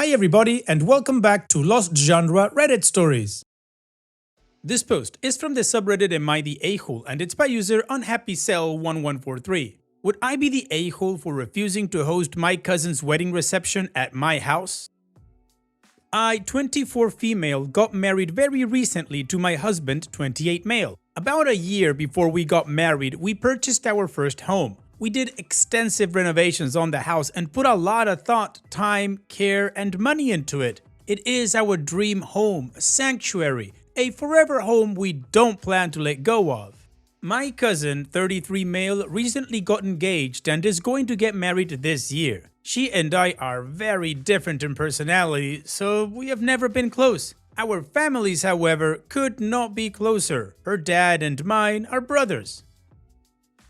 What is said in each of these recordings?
Hi everybody and welcome back to Lost Genre Reddit Stories. This post is from the subreddit Am I the A-hole and it's by user UnhappyCell1143. Would I be the a-hole for refusing to host my cousin's wedding reception at my house? I, 24 female, got married very recently to my husband, 28 male. About a year before we got married, we purchased our first home. We did extensive renovations on the house and put a lot of thought, time, care, and money into it. It is our dream home, a sanctuary, a forever home we don't plan to let go of. My cousin, 33 male, recently got engaged and is going to get married this year. She and I are very different in personality, so we have never been close. Our families, however, could not be closer. Her dad and mine are brothers.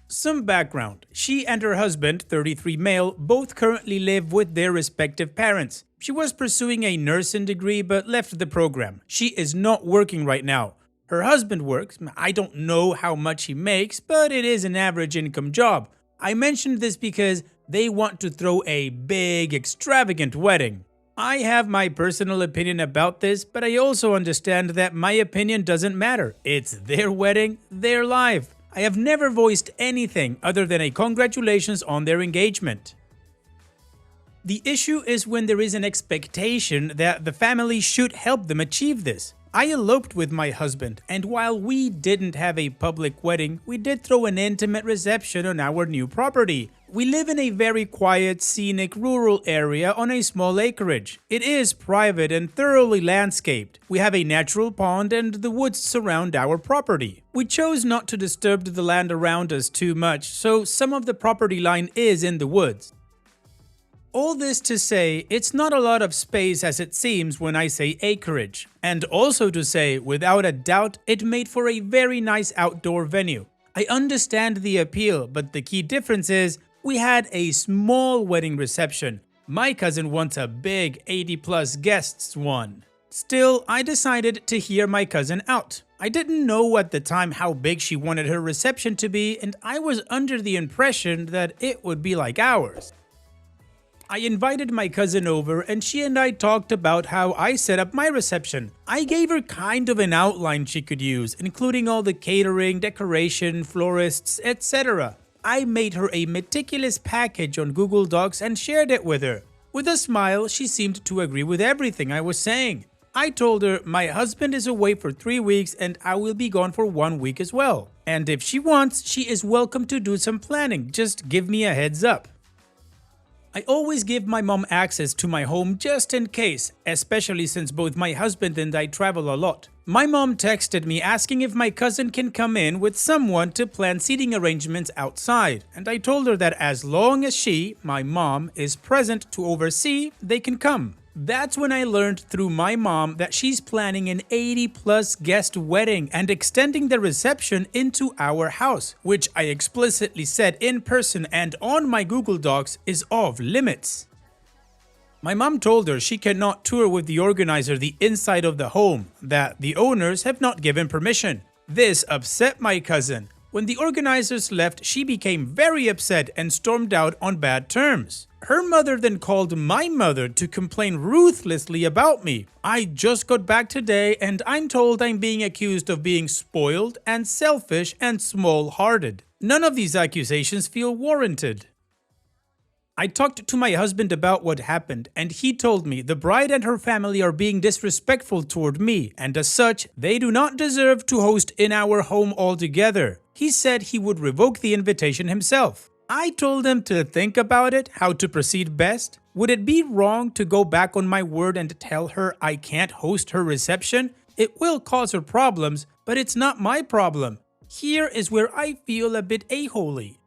Some background. She and her husband, 33 male, both currently live with their respective parents. She was pursuing a nursing degree but left the program. She is not working right now. Her husband works. I don't know how much he makes, but it is an average income job. I mentioned this because they want to throw a big, extravagant wedding. I have my personal opinion about this, but I also understand that my opinion doesn't matter. It's their wedding, their life. I have never voiced anything other than a congratulations on their engagement. The issue is when there is an expectation that the family should help them achieve this. I eloped with my husband, and while we didn't have a public wedding, we did throw an intimate reception on our new property. We live in a very quiet, scenic, rural area on a small acreage. It is private and thoroughly landscaped. We have a natural pond and the woods surround our property. We chose not to disturb the land around us too much, so some of the property line is in the woods. All this to say, it's not a lot of space as it seems when I say acreage. And also to say, without a doubt, it made for a very nice outdoor venue. I understand the appeal, but the key difference is, we had a small wedding reception. My cousin wants a big 80+ guests one. Still, I decided to hear my cousin out. I didn't know at the time how big she wanted her reception to be, and I was under the impression that it would be like ours. I invited my cousin over and she and I talked about how I set up my reception. I gave her kind of an outline she could use, including all the catering, decoration, florists, etc. I made her a meticulous package on Google Docs and shared it with her. With a smile, she seemed to agree with everything I was saying. I told her my husband is away for 3 weeks and I will be gone for 1 week as well. And if she wants, she is welcome to do some planning, just give me a heads up. I always give my mom access to my home just in case, especially since both my husband and I travel a lot. My mom texted me asking if my cousin can come in with someone to plan seating arrangements outside, and I told her that as long as she, my mom, is present to oversee, they can come. That's when I learned through my mom that she's planning an 80+ guest wedding and extending the reception into our house, which I explicitly said in person and on my Google Docs is off limits. My mom told her she cannot tour with the organizer the inside of the home, that the owners have not given permission. This upset my cousin. When the organizers left, she became very upset and stormed out on bad terms. Her mother then called my mother to complain ruthlessly about me. I just got back today and I'm told I'm being accused of being spoiled and selfish and small-hearted. None of these accusations feel warranted. I talked to my husband about what happened and he told me the bride and her family are being disrespectful toward me and as such, they do not deserve to host in our home altogether. He said he would revoke the invitation himself. I told him to think about it, how to proceed best. Would it be wrong to go back on my word and tell her I can't host her reception? It will cause her problems, but it's not my problem. Here is where I feel a bit a-holy.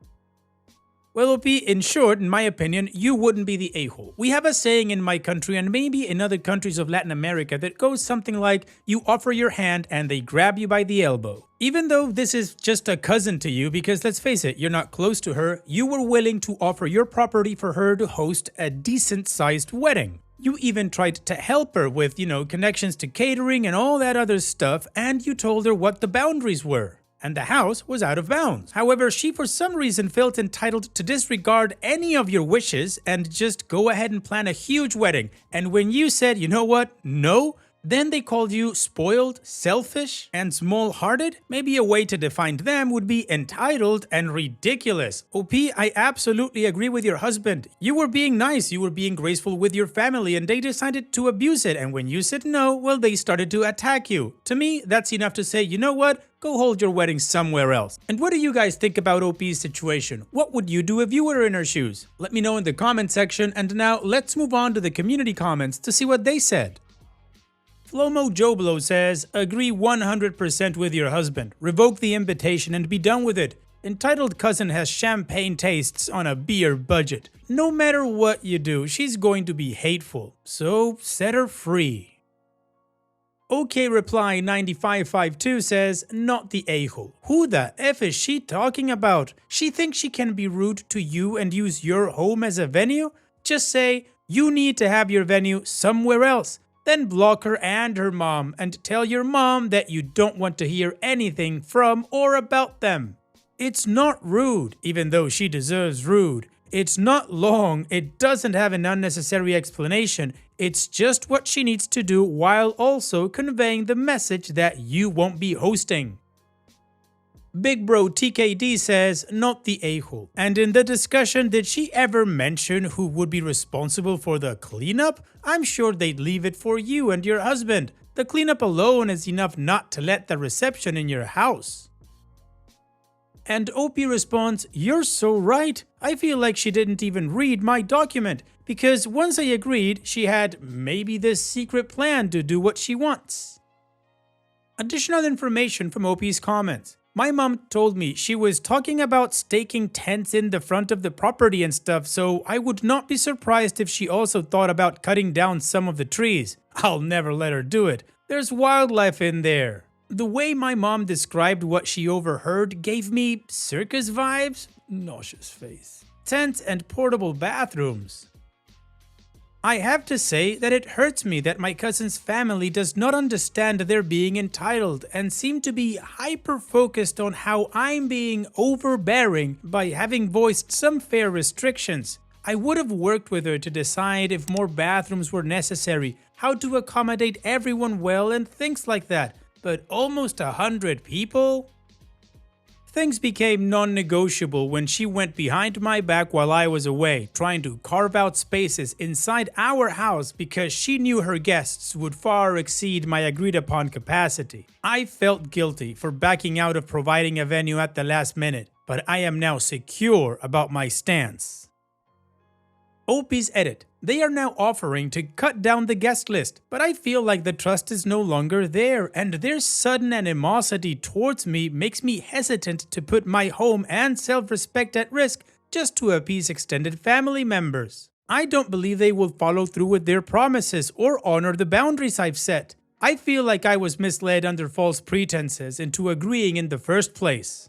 Well, OP, in short, in my opinion, you wouldn't be the a-hole. We have a saying in my country and maybe in other countries of Latin America that goes something like, you offer your hand and they grab you by the elbow. Even though this is just a cousin to you, because let's face it, you're not close to her, you were willing to offer your property for her to host a decent-sized wedding. You even tried to help her with, connections to catering and all that other stuff, and you told her what the boundaries were. and the house was out of bounds. However, she for some reason felt entitled to disregard any of your wishes and just go ahead and plan a huge wedding. And when you said, you know what, no, then they called you spoiled, selfish, and small-hearted? Maybe a way to define them would be entitled and ridiculous. OP, I absolutely agree with your husband. You were being nice, you were being graceful with your family, and they decided to abuse it. And when you said no, well, they started to attack you. To me, that's enough to say, you know what? Go hold your wedding somewhere else. And what do you guys think about OP's situation? What would you do if you were in her shoes? Let me know in the comment section. And now let's move on to the community comments to see what they said. Flomo Joblo says, agree 100% with your husband. Revoke the invitation and be done with it. Entitled cousin has champagne tastes on a beer budget. No matter what you do, she's going to be hateful. So set her free. OK Reply 9552 says, not the a-hole. Who the F is she talking about? She thinks she can be rude to you and use your home as a venue? Just say, you need to have your venue somewhere else. Then block her and her mom and tell your mom that you don't want to hear anything from or about them. It's not rude, even though she deserves rude. It's not long, it doesn't have an unnecessary explanation. It's just what she needs to do while also conveying the message that you won't be hosting. Big Bro TKD says, not the a-hole. And in the discussion, did she ever mention who would be responsible for the cleanup? I'm sure they'd leave it for you and your husband. The cleanup alone is enough not to let the reception in your house. And OP responds, you're so right. I feel like she didn't even read my document, because once I agreed, she had maybe this secret plan to do what she wants. Additional information from OP's comments. My mom told me she was talking about staking tents in the front of the property and stuff, so I would not be surprised if she also thought about cutting down some of the trees. I'll never let her do it. There's wildlife in there. The way my mom described what she overheard gave me circus vibes. Nauseous face. Tents and portable bathrooms. I have to say that it hurts me that my cousin's family does not understand they're being entitled and seem to be hyper-focused on how I'm being overbearing by having voiced some fair restrictions. I would have worked with her to decide if more bathrooms were necessary, how to accommodate everyone well, and things like that. But almost 100 people? Things became non-negotiable when she went behind my back while I was away, trying to carve out spaces inside our house because she knew her guests would far exceed my agreed-upon capacity. I felt guilty for backing out of providing a venue at the last minute, but I am now secure about my stance. OP's edit. They are now offering to cut down the guest list, but I feel like the trust is no longer there, and their sudden animosity towards me makes me hesitant to put my home and self-respect at risk just to appease extended family members. I don't believe they will follow through with their promises or honor the boundaries I've set. I feel like I was misled under false pretenses into agreeing in the first place.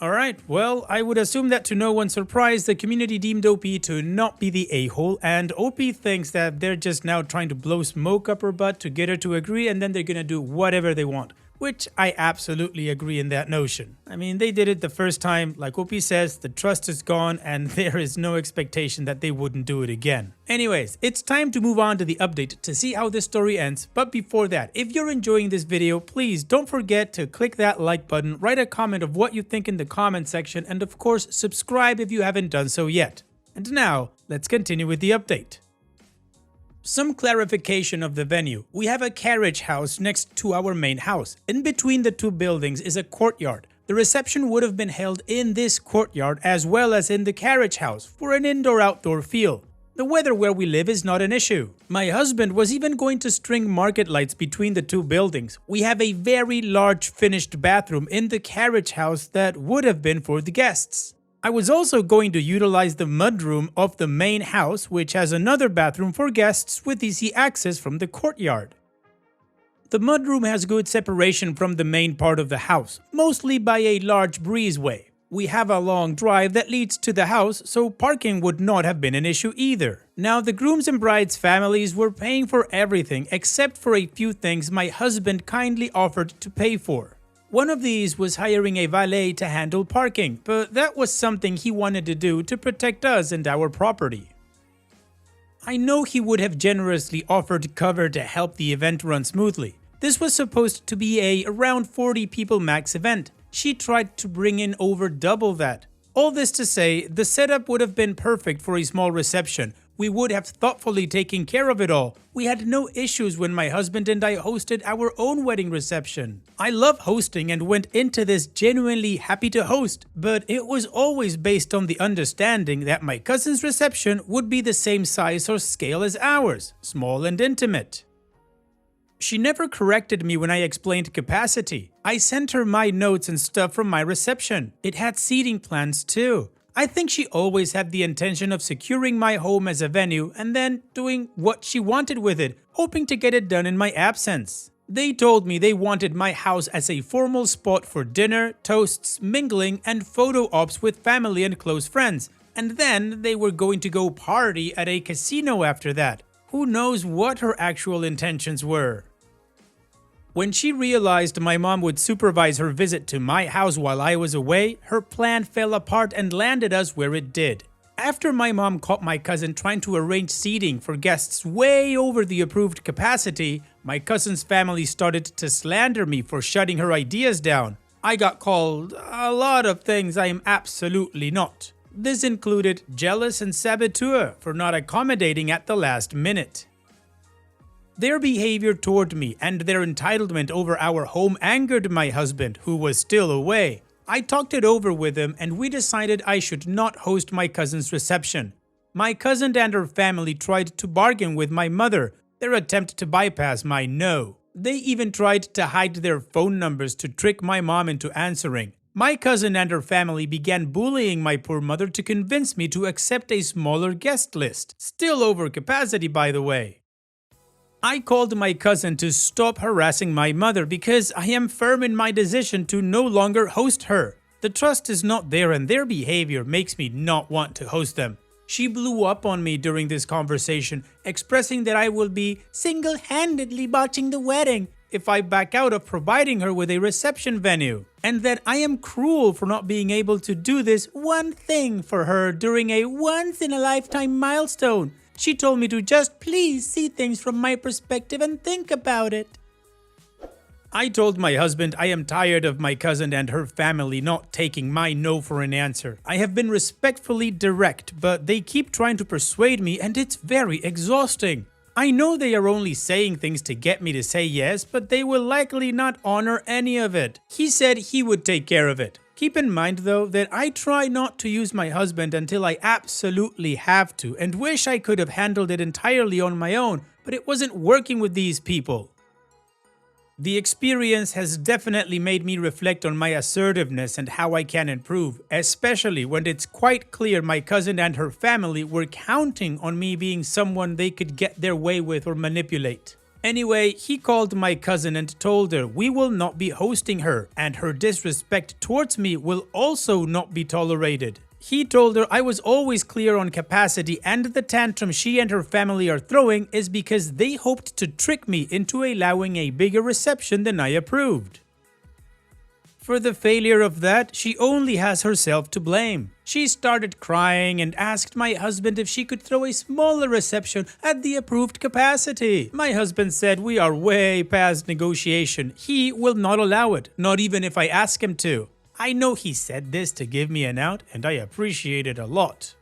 Alright, well, I would assume that to no one's surprise, the community deemed OP to not be the a-hole, and OP thinks that they're just now trying to blow smoke up her butt to get her to agree, and then they're gonna do whatever they want. Which I absolutely agree in that notion. I mean, they did it the first time, like OP says, the trust is gone and there is no expectation that they wouldn't do it again. Anyways, it's time to move on to the update to see how this story ends, but before that, if you're enjoying this video, please don't forget to click that like button, write a comment of what you think in the comment section, and of course, subscribe if you haven't done so yet. And now, let's continue with the update. Some clarification of the venue. We have a carriage house next to our main house. In between the two buildings is a courtyard. The reception would have been held in this courtyard as well as in the carriage house for an indoor-outdoor feel. The weather where we live is not an issue. My husband was even going to string market lights between the two buildings. We have a very large finished bathroom in the carriage house that would have been for the guests. I was also going to utilize the mudroom of the main house, which has another bathroom for guests with easy access from the courtyard. The mudroom has good separation from the main part of the house, mostly by a large breezeway. We have a long drive that leads to the house, so parking would not have been an issue either. Now, the groom's and bride's families were paying for everything except for a few things my husband kindly offered to pay for. One of these was hiring a valet to handle parking, but that was something he wanted to do to protect us and our property. I know he would have generously offered cover to help the event run smoothly. This was supposed to be a around 40 people max event. She tried to bring in over double that. All this to say, the setup would have been perfect for a small reception. We would have thoughtfully taken care of it all. We had no issues when my husband and I hosted our own wedding reception. I love hosting and went into this genuinely happy to host, but it was always based on the understanding that my cousin's reception would be the same size or scale as ours, small and intimate. She never corrected me when I explained capacity. I sent her my notes and stuff from my reception. It had seating plans too. I think she always had the intention of securing my home as a venue and then doing what she wanted with it, hoping to get it done in my absence. They told me they wanted my house as a formal spot for dinner, toasts, mingling, and photo ops with family and close friends, and then they were going to go party at a casino after that. Who knows what her actual intentions were? When she realized my mom would supervise her visit to my house while I was away, her plan fell apart and landed us where it did. After my mom caught my cousin trying to arrange seating for guests way over the approved capacity, my cousin's family started to slander me for shutting her ideas down. I got called a lot of things I am absolutely not. This included jealous and saboteur for not accommodating at the last minute. Their behavior toward me and their entitlement over our home angered my husband, who was still away. I talked it over with him and we decided I should not host my cousin's reception. My cousin and her family tried to bargain with my mother, their attempt to bypass my no. They even tried to hide their phone numbers to trick my mom into answering. My cousin and her family began bullying my poor mother to convince me to accept a smaller guest list. Still over capacity, by the way. I called my cousin to stop harassing my mother because I am firm in my decision to no longer host her. The trust is not there and their behavior makes me not want to host them. She blew up on me during this conversation, expressing that I will be single-handedly botching the wedding if I back out of providing her with a reception venue, and that I am cruel for not being able to do this one thing for her during a once-in-a-lifetime milestone. She told me to just please see things from my perspective and think about it. I told my husband I am tired of my cousin and her family not taking my no for an answer. I have been respectfully direct, but they keep trying to persuade me and it's very exhausting. I know they are only saying things to get me to say yes, but they will likely not honor any of it. He said he would take care of it. Keep in mind though that I try not to use my husband until I absolutely have to and wish I could have handled it entirely on my own, but it wasn't working with these people. The experience has definitely made me reflect on my assertiveness and how I can improve, especially when it's quite clear my cousin and her family were counting on me being someone they could get their way with or manipulate. Anyway, he called my cousin and told her we will not be hosting her and her disrespect towards me will also not be tolerated. He told her I was always clear on capacity and the tantrum she and her family are throwing is because they hoped to trick me into allowing a bigger reception than I approved. For the failure of that, she only has herself to blame. She started crying and asked my husband if she could throw a smaller reception at the approved capacity. My husband said we are way past negotiation. He will not allow it, not even if I ask him to. I know he said this to give me an out, and I appreciate it a lot.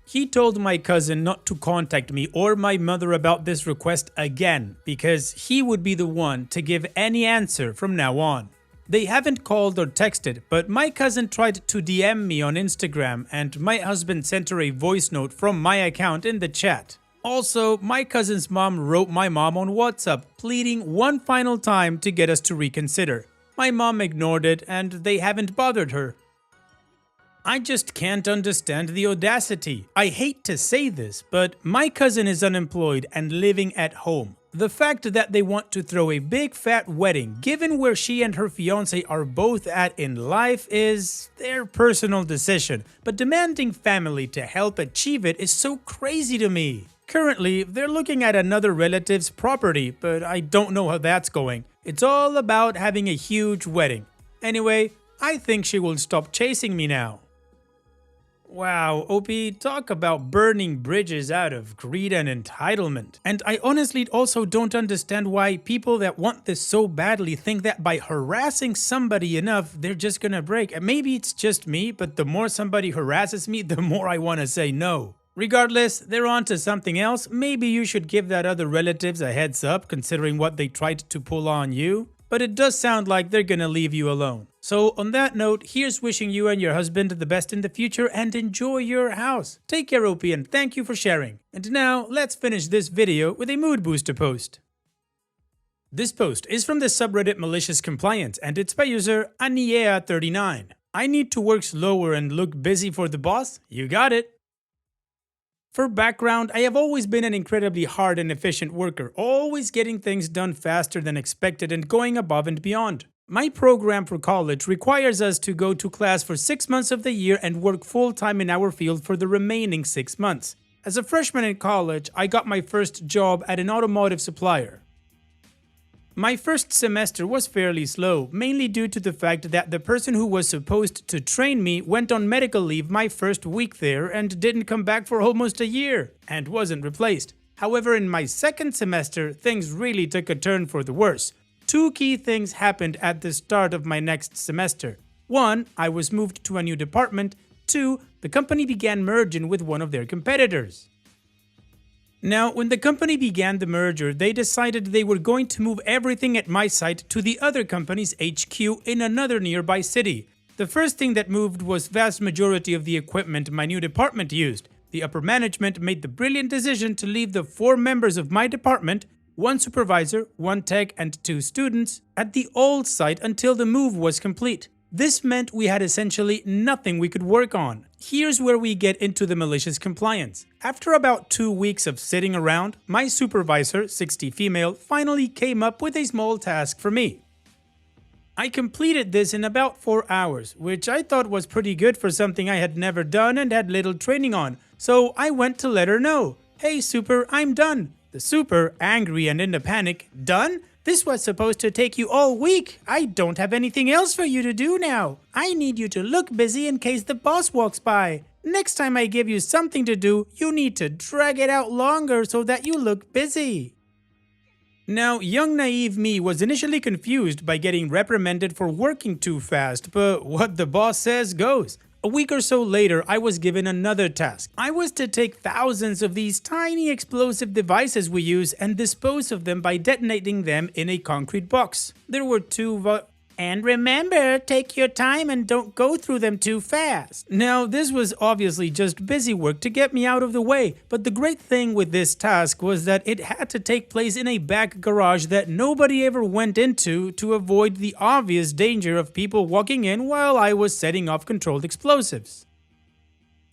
He told my cousin not to contact me or my mother about this request again, because he would be the one to give any answer from now on. They haven't called or texted, but my cousin tried to DM me on Instagram and my husband sent her a voice note from my account in the chat. Also, my cousin's mom wrote my mom on WhatsApp, pleading one final time to get us to reconsider. My mom ignored it and they haven't bothered her. I just can't understand the audacity. I hate to say this, but my cousin is unemployed and living at home. The fact that they want to throw a big fat wedding, given where she and her fiancé are both at in life, is their personal decision, but demanding family to help achieve it is so crazy to me. Currently, they're looking at another relative's property, but I don't know how that's going. It's all about having a huge wedding. Anyway, I think she will stop chasing me now. Wow, OP, talk about burning bridges out of greed and entitlement. And I honestly also don't understand why people that want this so badly think that by harassing somebody enough, they're just gonna break. Maybe it's just me, but the more somebody harasses me, the more I wanna say no. Regardless, they're on to something else. Maybe you should give that other relatives a heads up considering what they tried to pull on you. But it does sound like they're gonna leave you alone. So on that note, here's wishing you and your husband the best in the future and enjoy your house. Take care, OP, and thank you for sharing. And now, let's finish this video with a mood booster post. This post is from the subreddit Malicious Compliance and it's by user Aniea39. I need to work slower and look busy for the boss? You got it! For background, I have always been an incredibly hard and efficient worker, always getting things done faster than expected and going above and beyond. My program for college requires us to go to class for 6 months of the year and work full-time in our field for the remaining 6 months. As a freshman in college, I got my first job at an automotive supplier. My first semester was fairly slow, mainly due to the fact that the person who was supposed to train me went on medical leave my first week there and didn't come back for almost a year, and wasn't replaced. However, in my second semester, things really took a turn for the worse. 2 key things happened at the start of my next semester. 1, I was moved to a new department. 2, the company began merging with one of their competitors. Now, when the company began the merger, they decided they were going to move everything at my site to the other company's HQ in another nearby city. The first thing that moved was vast majority of the equipment my new department used. The upper management made the brilliant decision to leave the 4 members of my department, 1 supervisor, 1 tech, and 2 students, at the old site until the move was complete. This meant we had essentially nothing we could work on. Here's where we get into the malicious compliance. After about 2 weeks of sitting around, my supervisor, 60 female, finally came up with a small task for me. I completed this in about 4 hours, which I thought was pretty good for something I had never done and had little training on, so I went to let her know. Hey super, I'm done. The super, angry and in a panic, done? This was supposed to take you all week. I don't have anything else for you to do now. I need you to look busy in case the boss walks by. Next time I give you something to do, you need to drag it out longer so that you look busy. Now, young naive me was initially confused by getting reprimanded for working too fast, but what the boss says goes. A week or so later, I was given another task. I was to take thousands of these tiny explosive devices we use and dispose of them by detonating them in a concrete box. There were 2 and remember, take your time and don't go through them too fast. Now, this was obviously just busy work to get me out of the way, but the great thing with this task was that it had to take place in a back garage that nobody ever went into to avoid the obvious danger of people walking in while I was setting off controlled explosives.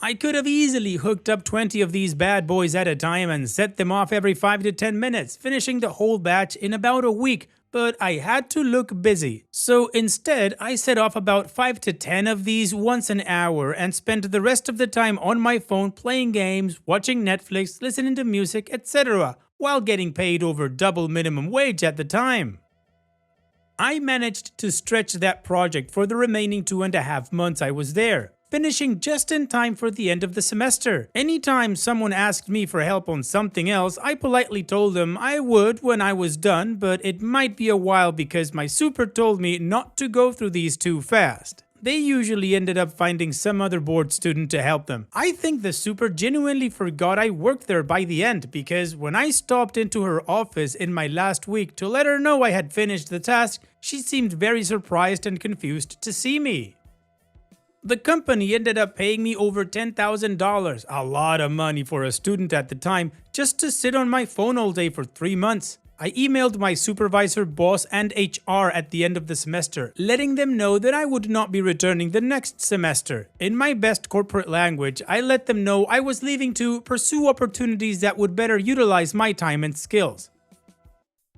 I could have easily hooked up 20 of these bad boys at a time and set them off every 5 to 10 minutes, finishing the whole batch in about a week. But I had to look busy. So instead, I set off about 5 to 10 of these once an hour and spent the rest of the time on my phone playing games, watching Netflix, listening to music, etc., while getting paid over double minimum wage at the time. I managed to stretch that project for the remaining 2.5 months I was there, finishing just in time for the end of the semester. Anytime someone asked me for help on something else, I politely told them I would when I was done, but it might be a while because my super told me not to go through these too fast. They usually ended up finding some other bored student to help them. I think the super genuinely forgot I worked there by the end because when I stopped into her office in my last week to let her know I had finished the task, she seemed very surprised and confused to see me. The company ended up paying me over $10,000, a lot of money for a student at the time, just to sit on my phone all day for 3 months. I emailed my supervisor, boss, and HR at the end of the semester, letting them know that I would not be returning the next semester. In my best corporate language, I let them know I was leaving to pursue opportunities that would better utilize my time and skills.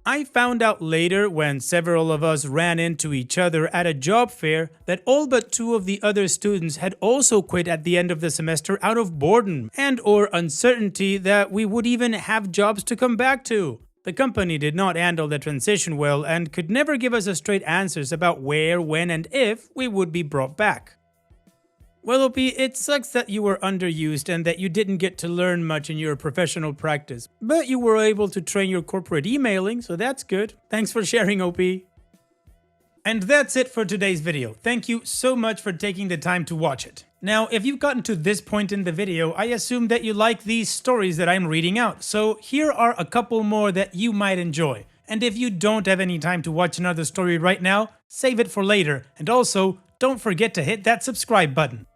I found out later, when several of us ran into each other at a job fair, that all but 2 of the other students had also quit at the end of the semester out of boredom and or uncertainty that we would even have jobs to come back to. The company did not handle the transition well and could never give us a straight answers about where, when, and if we would be brought back. Well, OP, it sucks that you were underused and that you didn't get to learn much in your professional practice, but you were able to train your corporate emailing, so that's good. Thanks for sharing, OP. And that's it for today's video. Thank you so much for taking the time to watch it. Now, if you've gotten to this point in the video, I assume that you like these stories that I'm reading out, so here are a couple more that you might enjoy. And if you don't have any time to watch another story right now, save it for later, and also, don't forget to hit that subscribe button.